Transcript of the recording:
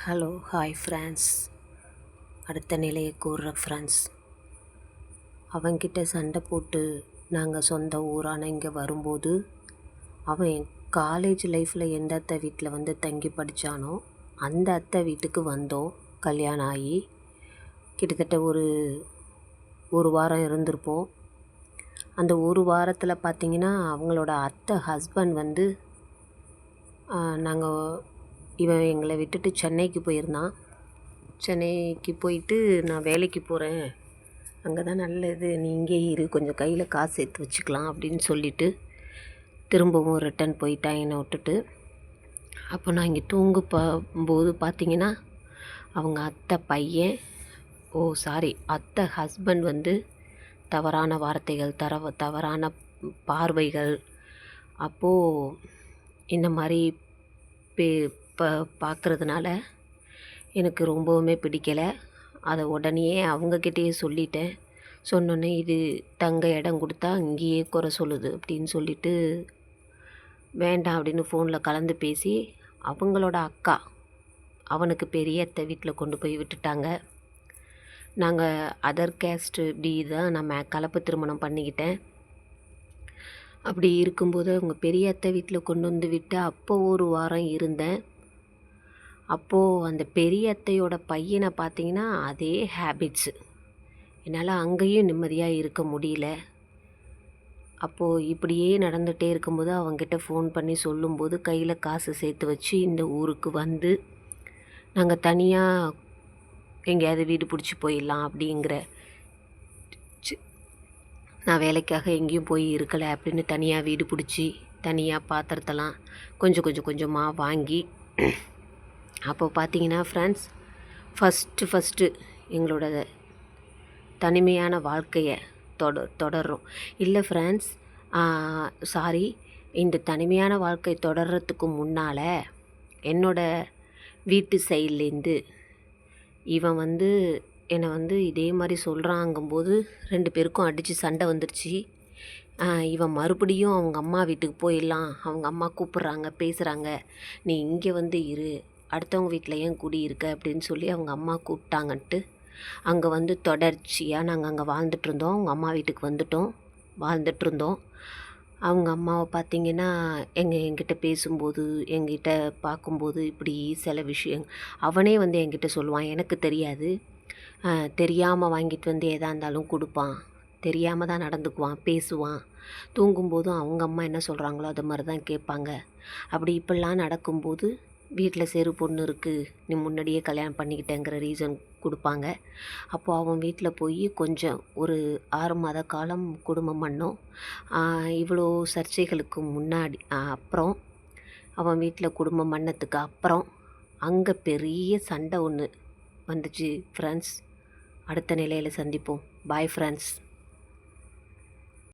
Hello hi friends. அடுத்த நிலையை கூறுற friends, அவன்கிட்ட சண்டை போட்டு நாங்கள் சொந்த ஊரான இங்கே வரும்போது, அவன் என் காலேஜ் லைஃப்பில் எந்த அத்தை வீட்டில் வந்து தங்கி படித்தானோ அந்த அத்தை வீட்டுக்கு வந்தோம். கல்யாணம் ஆகி கிட்டத்தட்ட ஒரு வாரம் இருந்திருப்போம். அந்த ஒரு வாரத்தில் பார்த்திங்கன்னா அவங்களோட அத்தை ஹஸ்பண்ட் வந்து நாங்கள் இவன் எங்களை விட்டுட்டு சென்னைக்கு போயிருந்தான். சென்னைக்கு போயிட்டு நான் வேலைக்கு போகிறேன், அங்கே தான் நல்லது, நீ இங்கே இரு, கொஞ்சம் கையில் காசு சேர்த்து வச்சுக்கலாம் அப்படின்னு சொல்லிவிட்டு திரும்பவும் ரிட்டன் போயிட்டான் என்னை விட்டுட்டு. அப்போ நான் இங்கே போது பார்த்திங்கன்னா அவங்க அத்தை பையன் அத்தை ஹஸ்பண்ட் வந்து தவறான வார்த்தைகள், தவறான பார்வைகள், அப்போது இந்த மாதிரி பார்க்குறதுனால எனக்கு ரொம்பவுமே பிடிக்கலை. அதை உடனே அவங்கக்கிட்டேயே சொல்லிட்டேன். சொன்னோன்னே இது தங்க இடம் கொடுத்தா இங்கேயே குறை சொல்லுது அப்படின்னு சொல்லிவிட்டு வேண்டாம் அப்படின்னு ஃபோனில் கலந்து பேசி அவங்களோட அக்கா அவனுக்கு பெரிய அத்தை வீட்டில் கொண்டு போய் விட்டுட்டாங்க. நாங்கள் அதர் கேஸ்ட்டு இப்படி தான் நான் கலப்பு திருமணம் பண்ணிக்கிட்டேன். அப்படி இருக்கும்போது அவங்க பெரிய அத்தை வீட்டில் கொண்டு வந்து விட்டு அப்போ ஒரு வாரம் இருந்தேன். அப்போது அந்த பெரிய அத்தையோட பையனை பார்த்திங்கன்னா அதே ஹேபிட்ஸு. என்னால் அங்கேயும் நிம்மதியாக இருக்க முடியல. அப்போது இப்படியே நடந்துகிட்டே இருக்கும்போது அவங்ககிட்ட ஃபோன் பண்ணி சொல்லும்போது கையில் காசு சேர்த்து வச்சு இந்த ஊருக்கு வந்து நாங்கள் தனியாக எங்கேயாவது வீடு பிடிச்சி போயிடலாம் அப்படிங்கிற, நான் வேலைக்காக எங்கேயும் போய் இருக்கலை அப்படின்னு தனியாக வீடு பிடிச்சி தனியாக பாத்திரத்தெல்லாம் கொஞ்சமாக வாங்கி, அப்போ பார்த்தீங்கன்னா ஃப்ரெண்ட்ஸ், ஃபஸ்ட்டு எங்களோட தனிமையான வாழ்க்கையை தொடர்றோம். இல்லை ஃப்ரெண்ட்ஸ், இந்த தனிமையான வாழ்க்கை தொடர்றதுக்கு முன்னால் என்னோடய வீட்டு சைட்லேருந்து இவன் வந்து என்னை வந்து இதே மாதிரி சொல்கிறாங்கும்போது 2 பேருக்கும் அடித்து சண்டை வந்துடுச்சு. இவன் மறுபடியும் அவங்க அம்மா வீட்டுக்கு போயிடலாம், அவங்க அம்மா கூப்பிட்றாங்க, பேசுகிறாங்க, நீ இங்கே வந்து இரு, அடுத்தவங்க வீட்டில் ஏன் குடி இருக்க அப்படின்னு சொல்லி அவங்க அம்மா கூப்பிட்டாங்கன்ட்டு அங்கே வந்து தொடர்ச்சியாக நாங்கள் அங்கே வாழ்ந்துட்டுருந்தோம். அவங்க அம்மா வீட்டுக்கு வாழ்ந்துட்டுருந்தோம். அவங்க அம்மாவை பார்த்திங்கன்னா என்கிட்ட பேசும்போது, என்கிட்ட பார்க்கும்போது இப்படி சில விஷயம் அவனே வந்து என்கிட்ட சொல்லுவான். எனக்கு தெரியாது, தெரியாமல் வாங்கிட்டு வந்து எதாக இருந்தாலும் கொடுப்பான், தெரியாமல் தான் நடந்துக்குவான், பேசுவான். தூங்கும்போதும் அவங்க அம்மா என்ன சொல்கிறாங்களோ அது மாதிரி தான் கேட்பாங்க. அப்படி இப்படிலாம் நடக்கும்போது வீட்டில் சரி பொண்ணு இருக்குது, நீ முன்னாடியே கல்யாணம் பண்ணிக்கிட்டேங்கிற ரீசன் கொடுப்பாங்க. அப்போது அவன் வீட்டில் போய் கொஞ்சம் ஒரு 6 மாத காலம் குடும்பம் பண்ணோம். இவ்வளோ சர்ச்சைகளுக்கு முன்னாடி அப்புறம் அவன் வீட்டில் குடும்பம் பண்ணதுக்கு அப்புறம் அங்கே பெரிய சண்டை ஒன்று வந்துச்சு ஃப்ரெண்ட்ஸ். அடுத்த நிலையில் சந்திப்போம். Bye friends.